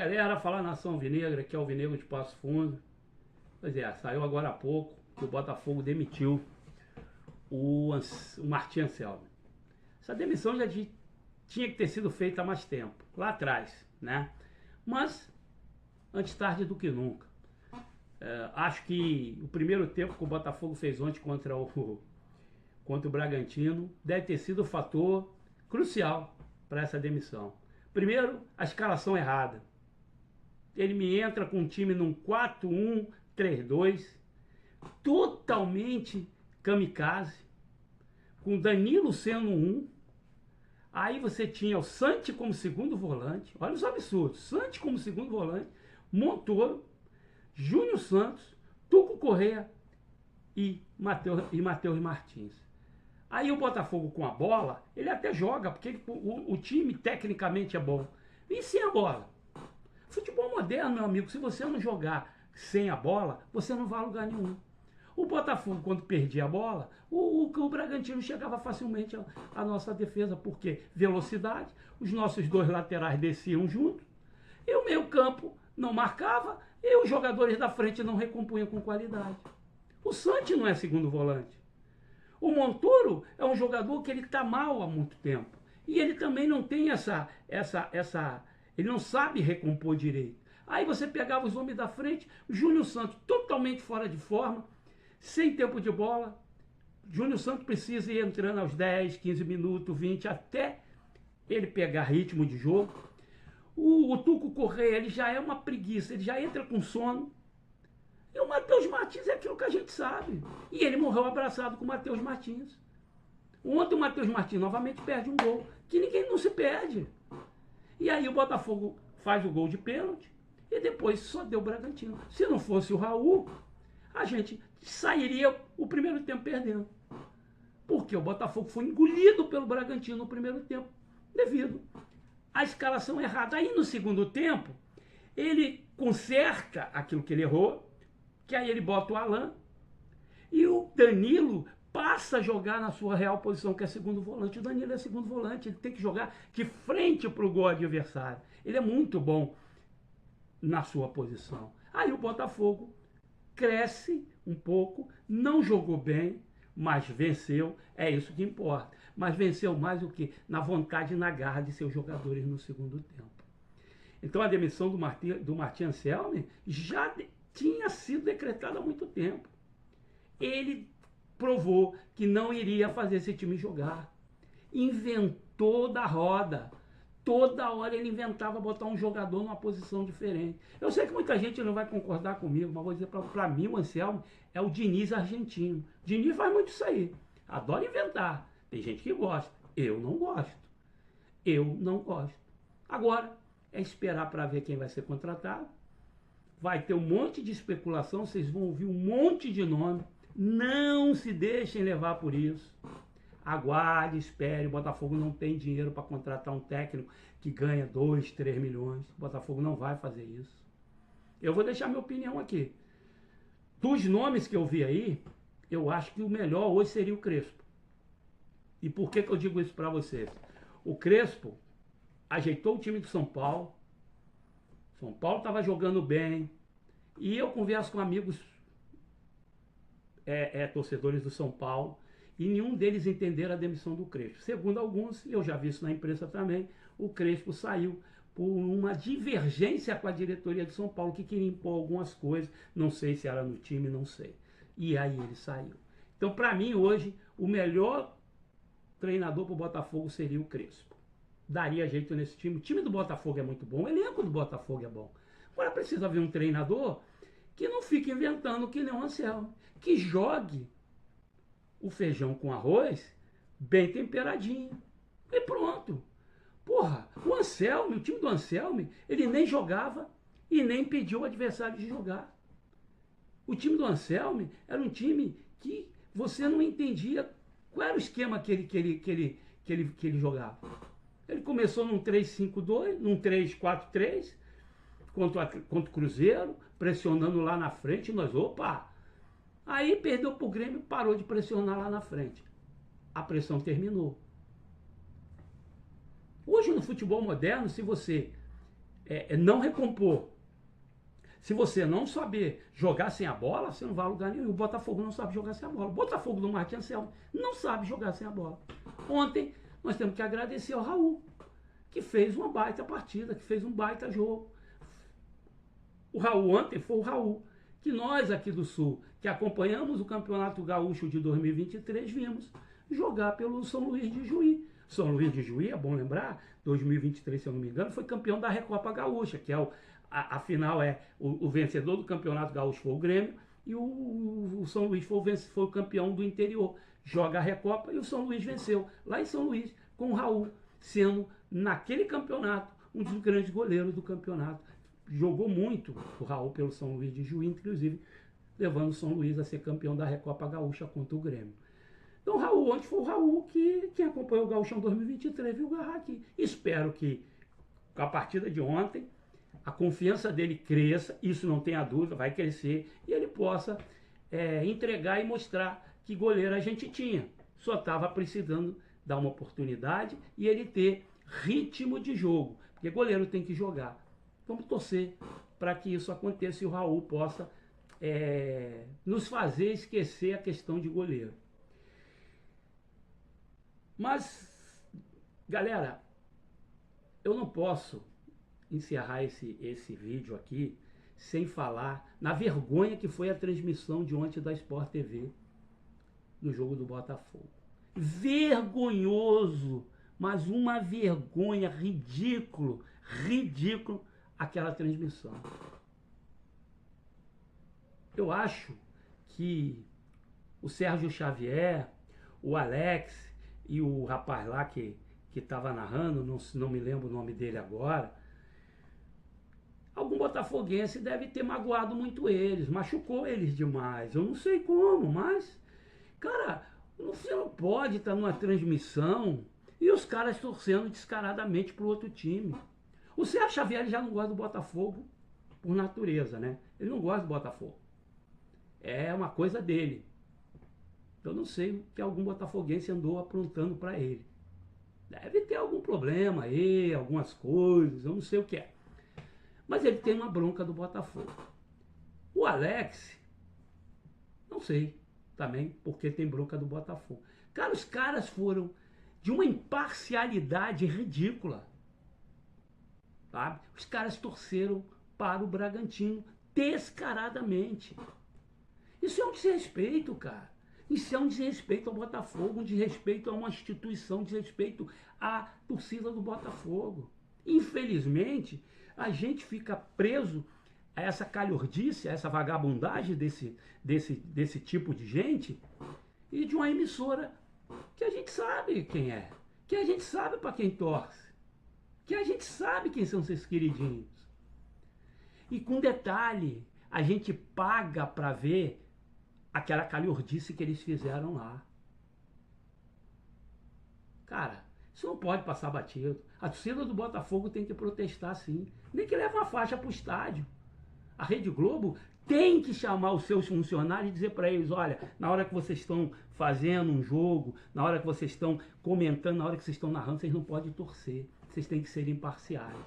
galera, fala Nação Alvinegra, que é o Alvinegro de Passo Fundo. Pois é, saiu agora há pouco que o Botafogo demitiu o Martim Anselmi. Essa demissão já tinha que ter sido feita há mais tempo, lá atrás, né? Mas, antes tarde do que nunca. Acho que o primeiro tempo que o Botafogo fez ontem contra o Bragantino deve ter sido o fator crucial para essa demissão. Primeiro, a escalação errada. Ele me entra com um time num 4-1-3-2, totalmente kamikaze, com Danilo sendo um. Aí você tinha o Santi como segundo volante, olha os absurdos, Santi como segundo volante, Montoro, Júnior Santos, Tuco Correa e Matheus Martins. Aí o Botafogo com a bola, ele até joga, porque o time tecnicamente é bom. E sem a bola? Futebol moderno, meu amigo, se você não jogar sem a bola, você não vai a lugar nenhum. O Botafogo, quando perdia a bola, o Bragantino chegava facilmente à nossa defesa, porque velocidade, os nossos dois laterais desciam juntos, e o meio campo não marcava, e os jogadores da frente não recompunham com qualidade. O Santi não é segundo volante. O Montoro é um jogador que ele está mal há muito tempo. E ele também não tem ele não sabe recompor direito. Aí você pegava os homens da frente, Júnior Santos totalmente fora de forma, sem tempo de bola. Júnior Santos precisa ir entrando aos 10, 15 minutos, 20, até ele pegar ritmo de jogo. O Tuco Correa, ele já é uma preguiça, ele já entra com sono. E o Matheus Martins é aquilo que a gente sabe. E ele morreu abraçado com o Matheus Martins. Ontem o Matheus Martins novamente perde um gol, que ninguém não se perde. E aí o Botafogo faz o gol de pênalti e depois só deu o Bragantino. Se não fosse o Raul, a gente sairia o primeiro tempo perdendo. Porque o Botafogo foi engolido pelo Bragantino no primeiro tempo, devido à escalação errada. Aí no segundo tempo, ele conserta aquilo que ele errou, que aí ele bota o Alan, e o Danilo passa a jogar na sua real posição, que é segundo volante. O Danilo é segundo volante, ele tem que jogar de frente para o gol adversário. Ele é muito bom na sua posição. Aí o Botafogo cresce um pouco, não jogou bem, mas venceu, é isso que importa. Mas venceu mais o que? Na vontade e na garra de seus jogadores no segundo tempo. Então a demissão do Martim Anselmi já tinha sido decretada há muito tempo. Ele provou que não iria fazer esse time jogar. Inventou da roda. Toda hora ele inventava botar um jogador numa posição diferente. Eu sei que muita gente não vai concordar comigo, mas vou dizer para mim, o Anselmi é o Diniz argentino. Diniz faz muito isso aí. Adora inventar. Tem gente que gosta. Eu não gosto. Eu não gosto. Agora, é esperar para ver quem vai ser contratado. Vai ter um monte de especulação, vocês vão ouvir um monte de nome. Não se deixem levar por isso. Aguarde, espere. O Botafogo não tem dinheiro para contratar um técnico que ganha 2, 3 milhões. O Botafogo não vai fazer isso. Eu vou deixar minha opinião aqui. Dos nomes que eu vi aí, eu acho que o melhor hoje seria o Crespo. E por que eu digo isso para vocês? O Crespo ajeitou o time do São Paulo. São Paulo estava jogando bem. E eu converso com amigos torcedores do São Paulo. E nenhum deles entenderam a demissão do Crespo. Segundo alguns, eu já vi isso na imprensa também, o Crespo saiu por uma divergência com a diretoria de São Paulo, que queria impor algumas coisas. Não sei se era no time, não sei. E aí ele saiu. Então, para mim, hoje, o melhor treinador para o Botafogo seria o Crespo. Daria jeito nesse time. O time do Botafogo é muito bom, o elenco do Botafogo é bom. Agora precisa haver um treinador que não fique inventando que nem o Anselmi, que jogue o feijão com arroz bem temperadinho. E pronto. Porra, o Anselmi, o time do Anselmi, ele nem jogava e nem pediu o adversário de jogar. O time do Anselmi era um time que você não entendia qual era o esquema que ele jogava. Ele começou num 3-5-2, num 3-4-3, contra o Cruzeiro, pressionando lá na frente, nós, opa! Aí perdeu pro Grêmio, parou de pressionar lá na frente. A pressão terminou. Hoje no futebol moderno, se você não recompor. Se você não saber jogar sem a bola, você não vai a lugar nenhum. O Botafogo não sabe jogar sem a bola. O Botafogo do Martin Anselmi não sabe jogar sem a bola. Ontem, nós temos que agradecer ao Raul, que fez uma baita partida, que fez um baita jogo. O Raul ontem foi o Raul que nós aqui do Sul, que acompanhamos o Campeonato Gaúcho de 2023, vimos jogar pelo São Luís de Juí. São Luís de Juí, é bom lembrar, 2023, se eu não me engano, foi campeão da Recopa Gaúcha, que é afinal o vencedor do Campeonato Gaúcho foi o Grêmio, e o São Luís foi o campeão do interior. Joga a Recopa e o São Luís venceu, lá em São Luís, com o Raul sendo, naquele campeonato, um dos grandes goleiros do campeonato. Jogou muito o Raul pelo São Luís de Juí, inclusive levando o São Luís a ser campeão da Recopa Gaúcha contra o Grêmio. Então o Raul ontem foi o Raul que quem acompanhou o Gauchão 2023 viu agarrar aqui. Espero que com a partida de ontem a confiança dele cresça, isso não tenha dúvida, vai crescer, e ele possa entregar e mostrar que goleiro a gente tinha. Só estava precisando dar uma oportunidade e ele ter ritmo de jogo, porque goleiro tem que jogar. Vamos torcer para que isso aconteça e o Raul possa nos fazer esquecer a questão de goleiro. Mas, galera, eu não posso encerrar esse vídeo aqui sem falar na vergonha que foi a transmissão de ontem da Sport TV do jogo do Botafogo. Vergonhoso, mas uma vergonha, ridículo aquela transmissão. Eu acho que o Sérgio Xavier, o Alex e o rapaz lá que estava narrando, não me lembro o nome dele agora, algum botafoguense deve ter magoado muito eles, machucou eles demais. Eu não sei como, mas, cara, você não pode estar numa transmissão e os caras torcendo descaradamente pro outro time. O Sérgio Xavier já não gosta do Botafogo por natureza, né? Ele não gosta do Botafogo. É uma coisa dele. Eu não sei o que algum botafoguense andou aprontando para ele. Deve ter algum problema aí, algumas coisas, eu não sei o que é. Mas ele tem uma bronca do Botafogo. O Alex, não sei também porque tem bronca do Botafogo. Cara, os caras foram de uma imparcialidade ridícula. Sabe? Os caras torceram para o Bragantino descaradamente. Isso é um desrespeito, cara. Isso é um desrespeito ao Botafogo, um desrespeito a uma instituição, um desrespeito à torcida do Botafogo. Infelizmente, a gente fica preso a essa calhordice, a essa vagabundagem desse tipo de gente e de uma emissora que a gente sabe quem é, que a gente sabe para quem torce, que a gente sabe quem são seus queridinhos. E com detalhe, a gente paga para ver aquela calhordice que eles fizeram lá. Cara, isso não pode passar batido. A torcida do Botafogo tem que protestar sim. Nem que leve uma faixa para o estádio. A Rede Globo tem que chamar os seus funcionários e dizer para eles, olha, na hora que vocês estão fazendo um jogo, na hora que vocês estão comentando, na hora que vocês estão narrando, vocês não podem torcer. Vocês têm que ser imparciais.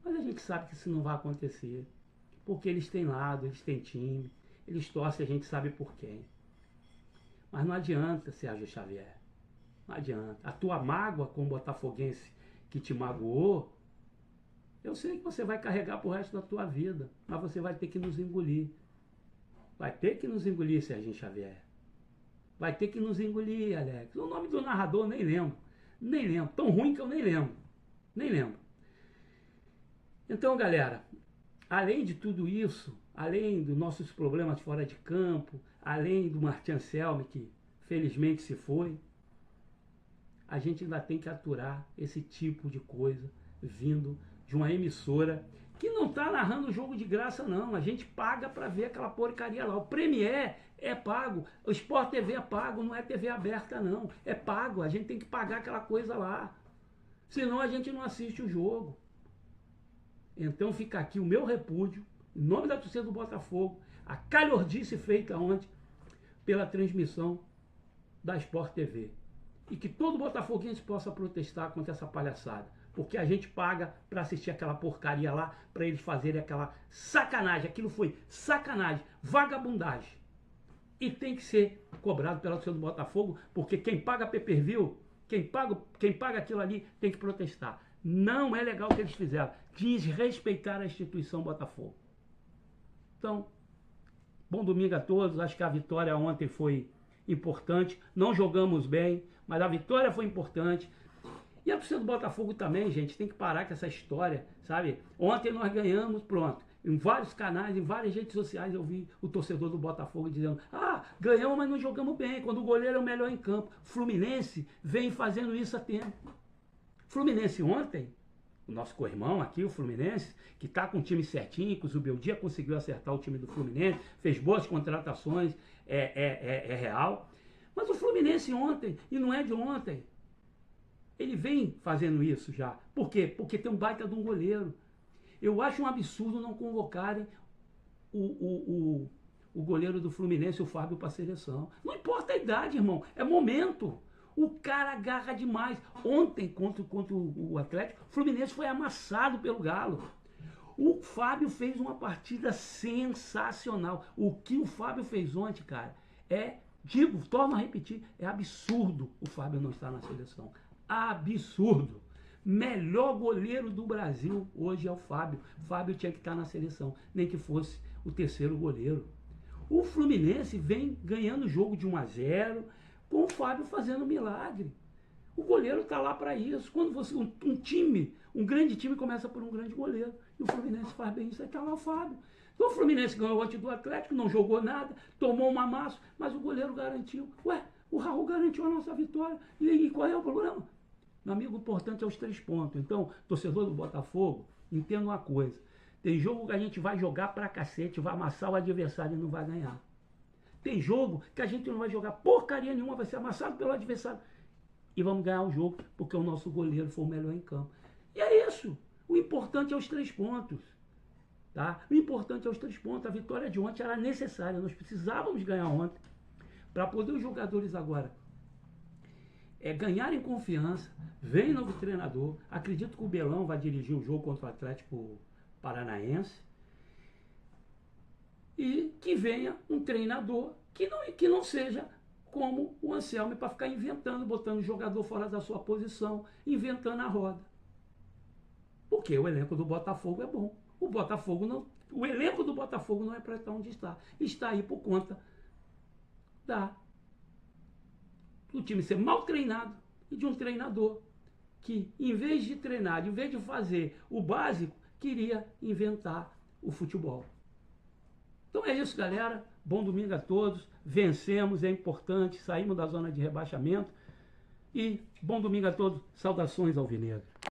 Mas a gente sabe que isso não vai acontecer. Porque eles têm lado, eles têm time. Eles torcem, a gente sabe por quem. Mas não adianta, Sérgio Xavier. Não adianta. A tua mágoa com o botafoguense que te magoou, eu sei que você vai carregar pro resto da tua vida. Mas você vai ter que nos engolir. Vai ter que nos engolir, Sérgio Xavier. Vai ter que nos engolir, Alex. O nome do narrador eu nem lembro. Nem lembro. Tão ruim que eu nem lembro. Nem lembro. Então, galera, além de tudo isso, além dos nossos problemas fora de campo, além do Martin Anselmi, que felizmente se foi, a gente ainda tem que aturar esse tipo de coisa vindo de uma emissora que não está narrando o jogo de graça, não. A gente paga para ver aquela porcaria lá. O Premier é pago, o Sport TV é pago, não é TV aberta, não. É pago, a gente tem que pagar aquela coisa lá. Senão a gente não assiste o jogo. Então fica aqui o meu repúdio, em nome da torcida do Botafogo, a calhordice feita ontem pela transmissão da Sport TV. E que todo botafoguense possa protestar contra essa palhaçada. porque a gente paga para assistir aquela porcaria lá, para eles fazerem aquela sacanagem. Aquilo foi sacanagem, vagabundagem. E tem que ser cobrado pela torcida do Botafogo, porque quem paga pay-per-view, quem paga aquilo ali, tem que protestar. Não é legal o que eles fizeram. Desrespeitar a instituição Botafogo. Então, bom domingo a todos. Acho que a vitória ontem foi importante. Não jogamos bem, mas a vitória foi importante. E a torcida do Botafogo também, gente, tem que parar com essa história, sabe? Ontem nós ganhamos, pronto. Em vários canais, em várias redes sociais eu vi o torcedor do Botafogo dizendo: ah, ganhamos, mas não jogamos bem, quando o goleiro é o melhor em campo. Fluminense vem fazendo isso há tempo. Fluminense ontem, o nosso co-irmão aqui, o Fluminense, que está com o time certinho, que o Zubeldia conseguiu acertar o time do Fluminense, fez boas contratações, é real. Mas o Fluminense ontem, e não é de ontem, ele vem fazendo isso já. Por quê? Porque tem um baita de um goleiro. Eu acho um absurdo não convocarem o goleiro do Fluminense, o Fábio, para a seleção. Não importa a idade, irmão, é momento. O cara agarra demais. Ontem, contra o Atlético, o Fluminense foi amassado pelo Galo. O Fábio fez uma partida sensacional. O que o Fábio fez ontem, cara, torno a repetir, é absurdo o Fábio não estar na seleção. Absurdo. Melhor goleiro do Brasil hoje é o Fábio. O Fábio tinha que estar na seleção, nem que fosse o terceiro goleiro. O Fluminense vem ganhando o jogo de 1-0, com o Fábio fazendo milagre. O goleiro está lá para isso. Quando você, um grande time começa por um grande goleiro, e o Fluminense faz bem isso, aí está lá o Fábio. Então o Fluminense ganhou ontem do Atlético, não jogou nada, tomou um amasso, mas o goleiro garantiu. Ué, o Raul garantiu a nossa vitória. E qual é o problema? Meu amigo, o importante é os 3 pontos. Então, torcedor do Botafogo, entenda uma coisa. Tem jogo que a gente vai jogar pra cacete, vai amassar o adversário e não vai ganhar. Tem jogo que a gente não vai jogar porcaria nenhuma, vai ser amassado pelo adversário. E vamos ganhar o jogo, porque o nosso goleiro foi o melhor em campo. E é isso. O importante é os 3 pontos. Tá? O importante é os 3 pontos. A vitória de ontem era necessária. Nós precisávamos ganhar ontem. Para poder os jogadores agora ganharem confiança. Vem novo treinador. Acredito que o Belão vai dirigir o jogo contra o Atlético Paranaense. E que venha um treinador que não seja como o Anselmi, para ficar inventando, botando o jogador fora da sua posição, inventando a roda. Porque o elenco do Botafogo é bom. O elenco do Botafogo não é para estar onde está. Está aí por conta do time ser mal treinado e de um treinador que, em vez de treinar, em vez de fazer o básico, queria inventar o futebol. Então é isso, galera. Bom domingo a todos. Vencemos, é importante. Saímos da zona de rebaixamento. E bom domingo a todos. Saudações alvinegras.